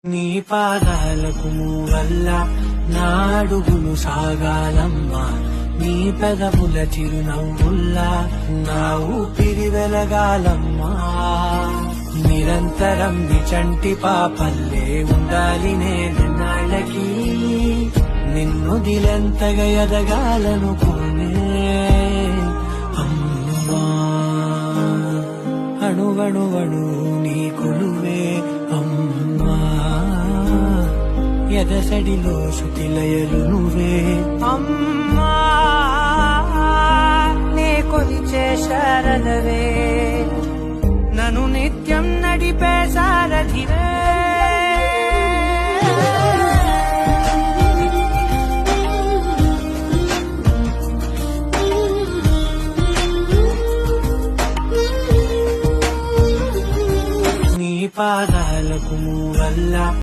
నీ పాదాలకు వల్ల నా అడుగులు సాగాలమ్మా, నీ పెదవుల చిరునవ్వుల్లా నా ఊపిరి వెలగాలమ్మా. నిరంతరం నిచంటి పాపల్లే ఉండాలి నేనాళ్ళకి, నిన్ను దిలెంతగా ఎదగాలనుకోనే అమ్మా. అణువణువణు నీ కొలువే అమ్మా, ఎదసడిలో శృతిలయలు నువ్వే అమ్మా. నే కొలిచే శరణవే, నన్ను నిత్యం నడిపే సారథివే.